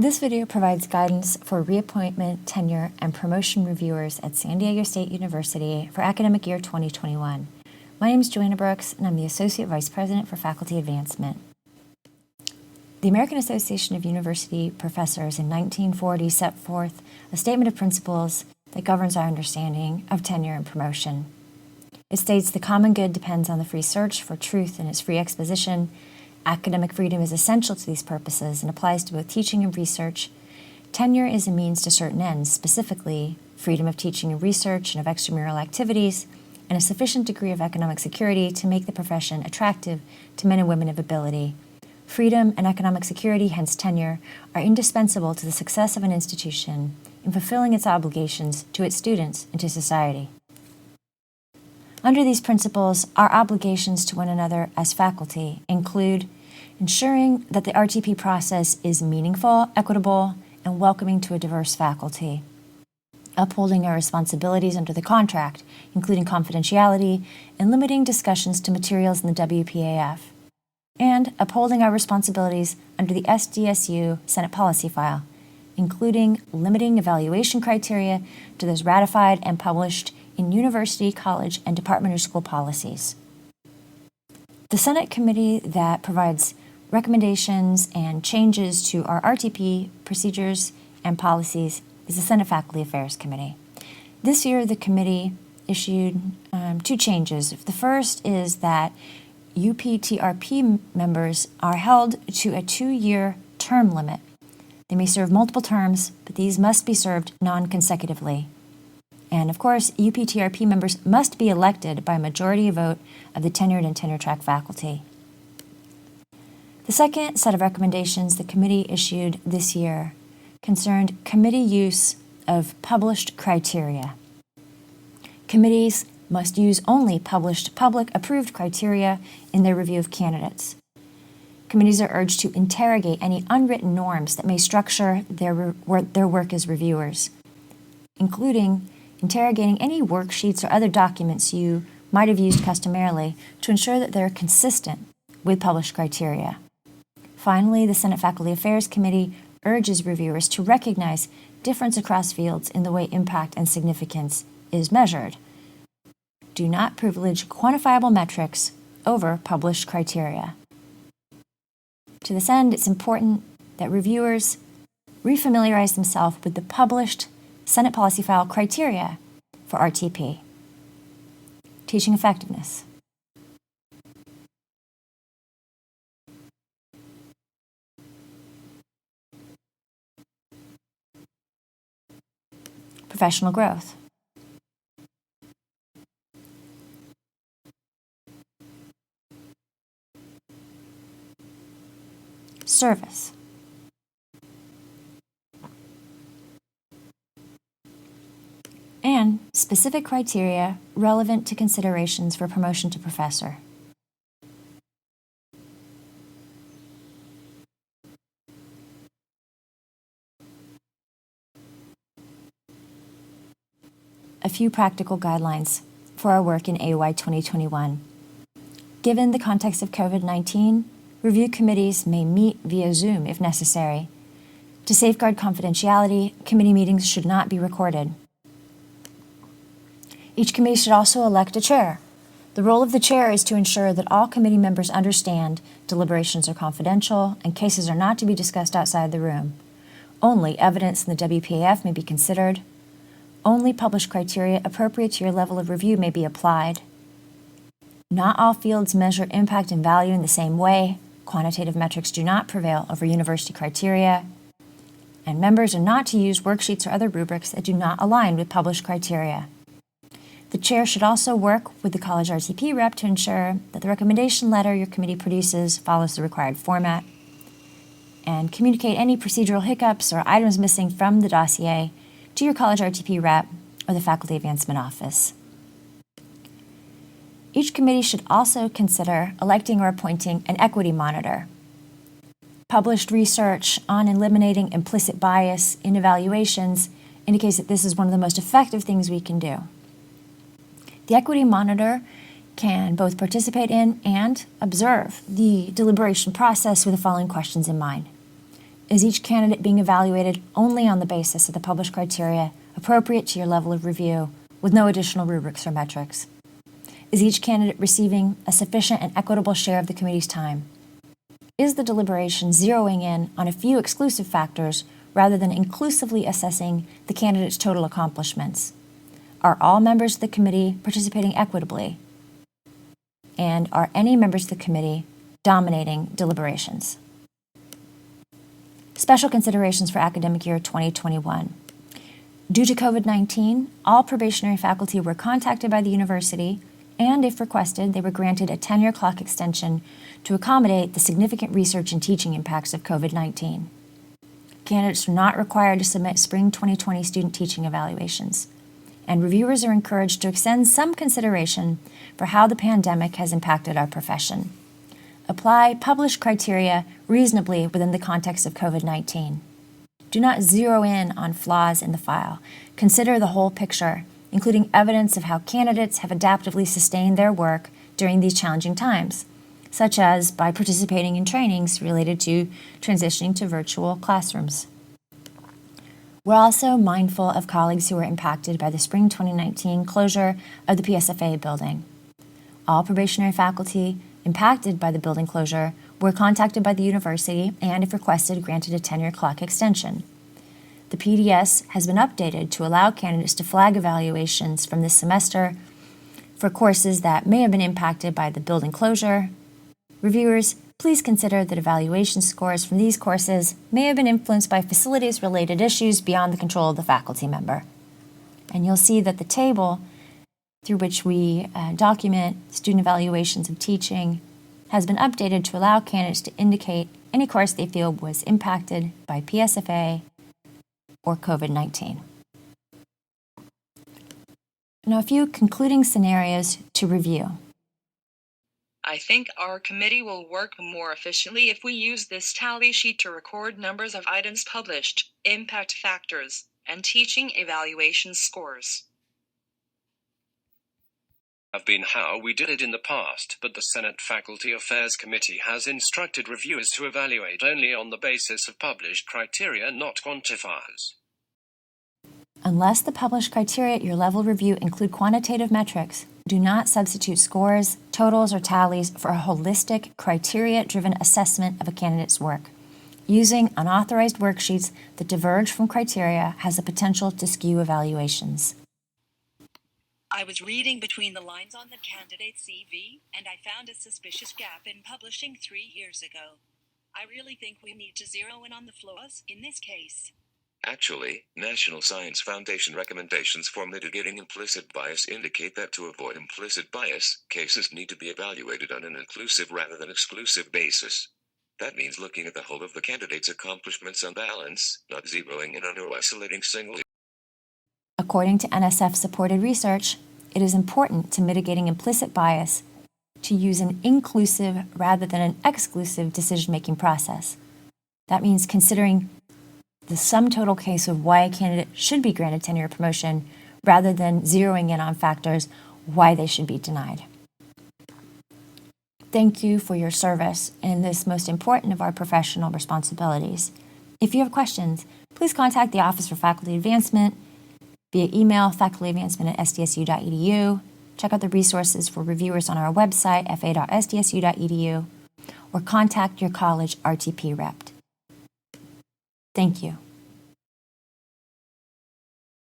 This video provides guidance for reappointment, tenure, and promotion reviewers at San Diego State University for academic year 2021. My name is Joanna Brooks, and I'm the Associate Vice President for Faculty Advancement. The American Association of University Professors in 1940 set forth a statement of principles that governs our understanding of tenure and promotion. It states the common good depends on the free search for truth and its free exposition. Academic freedom is essential to these purposes and applies to both teaching and research. Tenure is a means to certain ends, specifically freedom of teaching and research and of extramural activities, and a sufficient degree of economic security to make the profession attractive to men and women of ability. Freedom and economic security, hence tenure, are indispensable to the success of an institution in fulfilling its obligations to its students and to society. Under these principles, our obligations to one another as faculty include ensuring that the RTP process is meaningful, equitable, and welcoming to a diverse faculty, upholding our responsibilities under the contract, including confidentiality and limiting discussions to materials in the WPAF, and upholding our responsibilities under the SDSU Senate Policy File, including limiting evaluation criteria to those ratified and published in university, college, and department or school policies. The Senate committee that provides recommendations and changes to our RTP procedures and policies is the Senate Faculty Affairs Committee. This year, the committee issued two changes. The first is that UPTRP members are held to a 2-year term limit. They may serve multiple terms, but these must be served non-consecutively. And of course, UPTRP members must be elected by a majority vote of the tenured and tenure-track faculty. The second set of recommendations the committee issued this year concerned committee use of published criteria. Committees must use only published public-approved criteria in their review of candidates. Committees are urged to interrogate any unwritten norms that may structure their work as reviewers, including interrogating any worksheets or other documents you might have used customarily to ensure that they're consistent with published criteria. Finally, the Senate Faculty Affairs Committee urges reviewers to recognize difference across fields in the way impact and significance is measured. Do not privilege quantifiable metrics over published criteria. To this end, it's important that reviewers refamiliarize themselves with the published Senate Policy File criteria for RTP. Teaching effectiveness. Professional growth. Service. And specific criteria relevant to considerations for promotion to professor. A few practical guidelines for our work in AOI 2021. Given the context of COVID-19, review committees may meet via Zoom if necessary. To safeguard confidentiality, committee meetings should not be recorded. Each committee should also elect a chair. The role of the chair is to ensure that all committee members understand deliberations are confidential and cases are not to be discussed outside the room. Only evidence in the WPAF may be considered. Only published criteria appropriate to your level of review may be applied. Not all fields measure impact and value in the same way. Quantitative metrics do not prevail over university criteria. And members are not to use worksheets or other rubrics that do not align with published criteria. The chair should also work with the college RTP rep to ensure that the recommendation letter your committee produces follows the required format, and communicate any procedural hiccups or items missing from the dossier to your college RTP rep or the Faculty Advancement Office. Each committee should also consider electing or appointing an equity monitor. Published research on eliminating implicit bias in evaluations indicates that this is one of the most effective things we can do. The equity monitor can both participate in and observe the deliberation process with the following questions in mind. Is each candidate being evaluated only on the basis of the published criteria appropriate to your level of review, with no additional rubrics or metrics? Is each candidate receiving a sufficient and equitable share of the committee's time? Is the deliberation zeroing in on a few exclusive factors rather than inclusively assessing the candidate's total accomplishments? Are all members of the committee participating equitably? And are any members of the committee dominating deliberations? Special considerations for academic year 2021. Due to COVID-19, all probationary faculty were contacted by the university, and if requested, they were granted a tenure clock extension to accommodate the significant research and teaching impacts of COVID-19. Candidates are not required to submit spring 2020 student teaching evaluations, and reviewers are encouraged to extend some consideration for how the pandemic has impacted our profession. Apply published criteria reasonably within the context of COVID-19. Do not zero in on flaws in the file. Consider the whole picture, including evidence of how candidates have adaptively sustained their work during these challenging times, such as by participating in trainings related to transitioning to virtual classrooms. We're also mindful of colleagues who were impacted by the spring 2019 closure of the PSFA building. All probationary faculty impacted by the building closure were contacted by the university and, if requested, granted a tenure clock extension. The PDS has been updated to allow candidates to flag evaluations from this semester for courses that may have been impacted by the building closure. Reviewers, please consider that evaluation scores from these courses may have been influenced by facilities-related issues beyond the control of the faculty member. And you'll see that the table through which we document student evaluations of teaching has been updated to allow candidates to indicate any course they feel was impacted by PSFA or COVID-19. Now, a few concluding scenarios to review. I think our committee will work more efficiently if we use this tally sheet to record numbers of items published, impact factors, and teaching evaluation scores. Have been how we did it in the past, but the Senate Faculty Affairs Committee has instructed reviewers to evaluate only on the basis of published criteria, not quantifiers. Unless the published criteria at your level review include quantitative metrics, do not substitute scores, totals, or tallies for a holistic, criteria-driven assessment of a candidate's work. Using unauthorized worksheets that diverge from criteria has the potential to skew evaluations. I was reading between the lines on the candidate's CV, and I found a suspicious gap in publishing 3 years ago. I really think we need to zero in on the flaws in this case. Actually, National Science Foundation recommendations for mitigating implicit bias indicate that to avoid implicit bias, cases need to be evaluated on an inclusive rather than exclusive basis. That means looking at the whole of the candidate's accomplishments on balance, not zeroing in on or isolating single. According to NSF-supported research, it is important to mitigating implicit bias to use an inclusive rather than an exclusive decision-making process. That means considering the sum total case of why a candidate should be granted tenure or promotion rather than zeroing in on factors why they should be denied. Thank you for your service in this most important of our professional responsibilities. If you have questions, please contact the Office for Faculty Advancement via email, facultyadvancement@sdsu.edu. Check out the resources for reviewers on our website, fa.sdsu.edu, or contact your college RTP rep. Thank you.